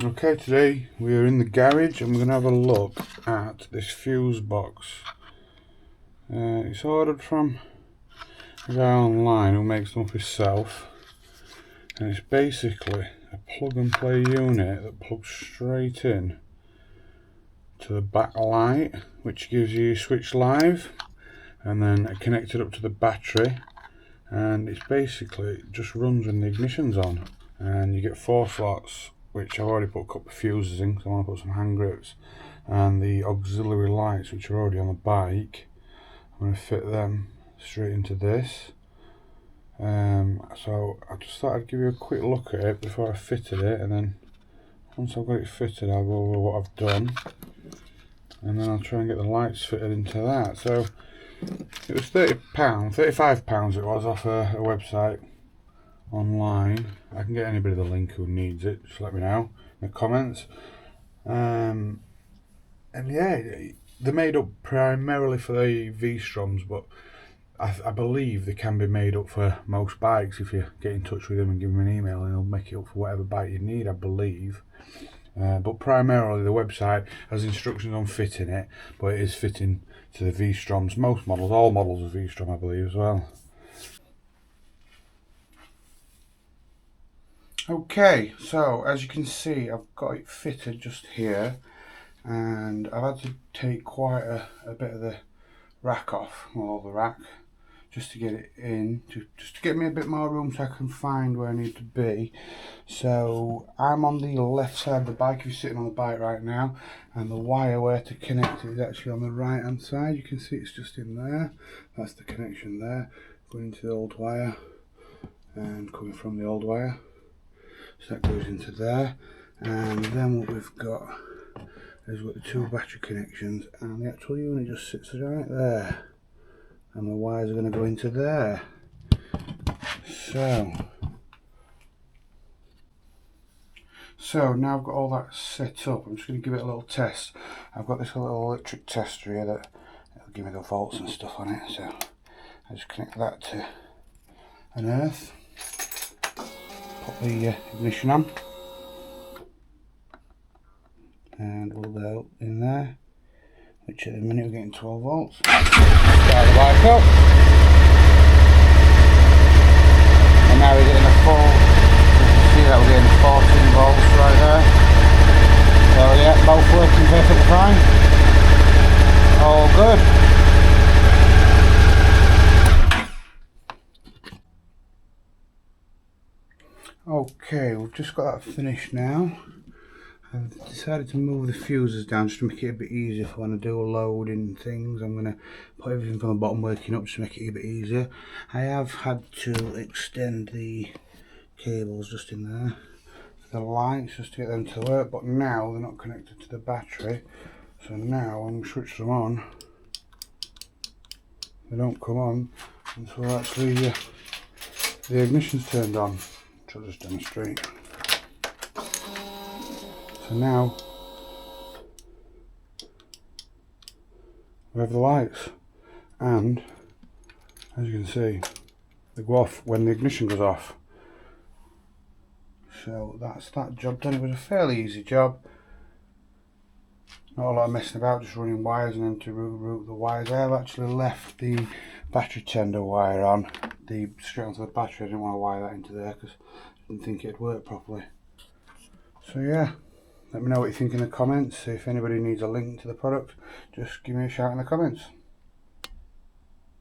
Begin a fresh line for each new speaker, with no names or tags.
Okay, today we are in the garage and we're going to have a look at this fuse box. It's ordered from a guy online who makes them up himself, and it's basically a plug and play unit that plugs straight in to the back light, which gives you switch live, and then connected up to the battery, and it's basically just runs when the ignition's on. And you get 4 slots, which I've already put a couple of fuses in because I want to put some hand grips, and the auxiliary lights, which are already on the bike. I'm going to fit them straight into this. So I just thought I'd give you a quick look at it before I fitted it, and then once I've got it fitted I'll go over what I've done, and then I'll try and get the lights fitted into that. So it was £30, £35 it was, off a website online. I can get anybody the link who needs it, just let me know in the comments. And yeah, they're made up primarily for the V-STROMs, but I believe they can be made up for most bikes if you get in touch with them and give them an email, and they'll make it up for whatever bike you need, I believe. But primarily the website has instructions on fitting it, but it is fitting to the V-STROMs. Most models, all models of V-STROM I believe as well. Okay, so as you can see, I've got it fitted just here, and I've had to take quite a bit of the rack off, or the rack, just to get it in, just to get me a bit more room so I can find where I need to be. So I'm on the left side of the bike, if you're sitting on the bike right now, and the wire where to connect it is actually on the right hand side. You can see it's just in there. That's the connection there, going into the old wire and coming from the old wire. So that goes into there, and then what we've got is we've got the 2 battery connections, and the actual unit just sits right there, and the wires are going to go into there. So now I've got all that set up, I'm just going to give it a little test. I've got this little electric tester here that will give me the volts and stuff on it, so I just connect that to an earth. Put the ignition on, and we'll go in there, which at the minute we're getting 12 volts. Start the bike up, and now we're getting a full, you can see that we're getting 14 volts right there. So yeah, both working perfectly fine, all good. Okay, we've just got that finished now. I've decided to move the fuses down just to make it a bit easier for when I do loading things. I'm going to put everything from the bottom working up just to make it a bit easier. I have had to extend the cables just in there, the lights, just to get them to work, but now they're not connected to the battery, so now when we switch them on, they don't come on until actually the ignition's turned on. I'll just demonstrate. So now we have the lights, and as you can see, they go off when the ignition goes off. So that's that job done. It was a fairly easy job, not a lot of messing about, just running wires and then to route the wires. I have actually left the battery tender wire on, straight onto the battery. I didn't want to wire that into there because I didn't think it'd work properly. So yeah, let me know what you think in the comments. If anybody needs a link to the product, just give me a shout in the comments.